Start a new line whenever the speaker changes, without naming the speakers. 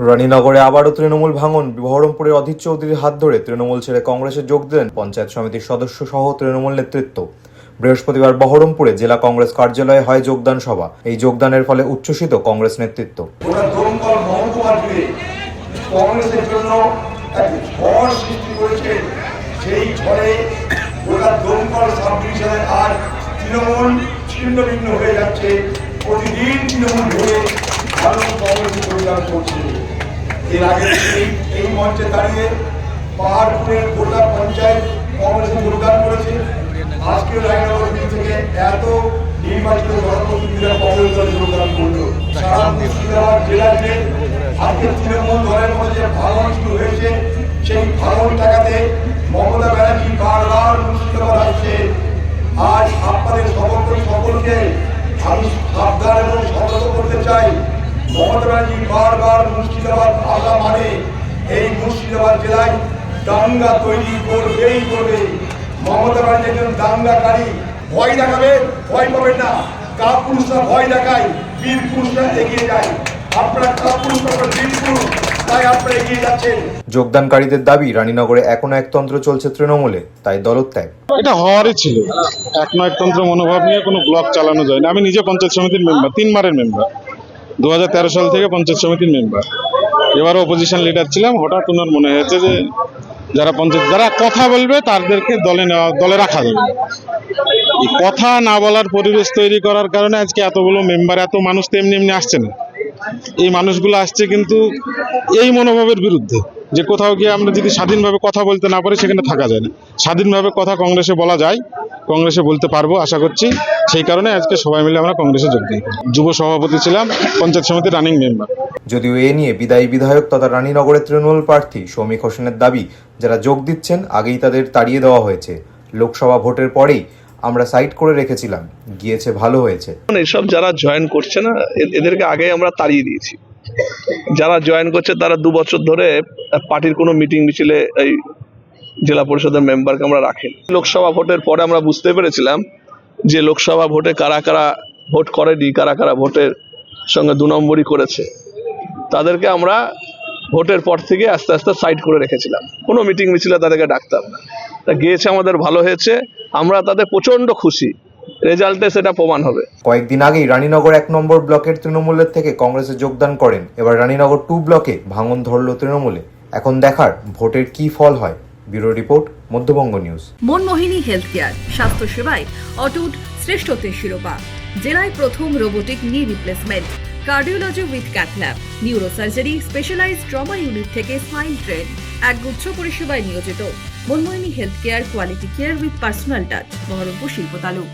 রানীনগরে আবারও তৃণমূল ভাঙন। বহরমপুরের অধীর চৌধুরীর হাত ধরে তৃণমূল ছেড়ে কংগ্রেসে যোগ দিলেন পঞ্চায়েত সমিতির সদস্য সহ তৃণমূল নেতৃত্ব। বৃহস্পতিবার বহরমপুরে জেলা কংগ্রেস কার্যালয়ে হয় যোগদান সভা। এই যোগদানের ফলে উচ্ছ্বসিত কংগ্রেস নেতৃত্ব।
কংগ্রেসের জন্য এক ঝড় সৃষ্টি করেছে। সেই ঝড়ে গোটা দমকল সাব ডিভিশনে আজ তৃণমূল ছিন্ন ভিন্ন হয়ে যাচ্ছে। প্রতিদিন তৃণমূল ধরে ভালো কংগ্রেস পরিচালনা করছে। এর আগে এই মঞ্চে দাঁড়িয়ে পাহাড়পুরের গোটা পঞ্চায়েত কংগ্রেসে যোগদান করেছে। আজকে রায়নগর থেকে এত নির্বাচিত জনপ্রতিনিধিরা কংগ্রেস দলে যোগদান করলো। সারা মুর্শিদাবাদ জেলাতে আজকে তৃণমূল দলের মধ্যে যে ভাঙন শুরু হয়েছে, সেই ভাঙন টাকাতে মমতা ব্যানার্জি বারবার মুর্শিদাবাদ আসছে। আজ আপনাদের সকলকে আমি সাবধান এবং সতর্ক করতে চাই। মমতা ব্যানার্জি বারবার মুর্শিদাবাদ আসা মানে এই মুর্শিদাবাদ জেলায় দাঙ্গা তৈরি করবেই করবে। মমতা ব্যানার্জি একজন দাঙ্গাকারী। ভয় দেখাবে, ভয় পাবেন না। কাপুরুষরা ভয় দেখায়, বীর পুরুষরা এগিয়ে যায়। আপনারা কাপুরুষ, বীর পুরুষ, তাই আপনারা এগিয়ে যাচ্ছেন।
যোগদানকারীদের দাবি, রানীনগরে একতন্ত্র চলছে তৃণমূলে, তাই দলত্যাগ।
এটা হওয়ারই ছিল। একতন্ত্র মনোভাব নিয়ে কোনো ব্লক চালানো যায় না। আমি নিজে পঞ্চায়েত সমিতির মেম্বার, 3 বারের মেম্বার, 2013 সাল থেকে পঞ্চায়েত সমিতির মেম্বার। এবারও অপোজিশন লিডার ছিলাম। হঠাৎ ওনার মনে হয়েছে যে যারা কথা বলবে তাদেরকে দলে রাখা যাবে। এই কথা না বলার পরিবেশ তৈরি করার কারণে আজকে এতগুলো মেম্বার, এত মানুষ তো এমনি এমনি আসছে না। এই মানুষগুলো আসছে কিন্তু এই মনোভাবের বিরুদ্ধে, যে কোথাও গিয়ে আমরা যদি স্বাধীনভাবে কথা বলতে না পারি সেখানে থাকা যায় না। স্বাধীনভাবে কথা কংগ্রেসে বলা যায়, কংগ্রেসে বলতে পারবো আশা করছি। সেই কারণে আজকে সবাই মিলে আমরা কংগ্রেসে যোগ দিই। যুব সভাপতি ছিলাম, পঞ্চায়েত সমিতির রানিং মেম্বার।
যদিও এ নিয়ে বিদায়ী বিধায়ক তথা রানীনগরের তৃণমূল প্রার্থী সৌমিক হোসেনের দাবি, যারা যোগ দিচ্ছেন আগেই তাদের তাড়িয়ে দেওয়া হয়েছে। লোকসভা ভোটের পরেই আমরা সাইড করে রেখেছিলাম, গিয়েছে ভালো হয়েছে।
এসব যারা জয়েন করছে না, এদেরকে আগে আমরা তাড়িয়ে দিয়েছি। যারা জয়েন করছে তারা 2 বছর ধরে পার্টির কোনো মিটিং মিছিলে এই জেলা পরিষদের মেম্বারকে আমরা রাখি। লোকসভা ভোটের পরে আমরা বুঝতে পেরেছিলাম যে লোকসভা ভোটে কারা কারা ভোট করেনি, কারা কারা ভোটের সঙ্গে 2 নম্বরই করেছে, তাদেরকে আমরা ভোটের পর থেকে আস্তে আস্তে সাইড করে রেখেছিলাম। কোনো মিটিং মিছিলে তাদেরকে ডাকতাম না। তা গিয়েছে, আমাদের ভালো হয়েছে। আমরা তাদের প্রচন্ড খুশি। রেজাল্টে সেটা প্রমাণ হবে।
কয়েকদিন আগেই রানীনগর 1 নম্বর ব্লকের তৃণমূলের থেকে কংগ্রেসে যোগদান করেন। এবার রানীনগর 2 ব্লকে ভাঙন ধরল তৃণমূলে। এখন দেখার ভোটের কি ফল হয়। Bureau report, Madhyabanga news.
Manmohini health care, স্বাস্থ্য সেবায় অটুট শ্রেষ্ঠত্বের শিরোপা। জেলায় প্রথম robotic knee replacement, cardiology with cath lab, neurosurgery, specialised trauma unit থেকে স্মাইল ট্রেন, একগুচ্ছ পরিষেবায় নিয়োজিত। Manmohini health care, quality care with personal touch, Baharampur শিল্প তালুক।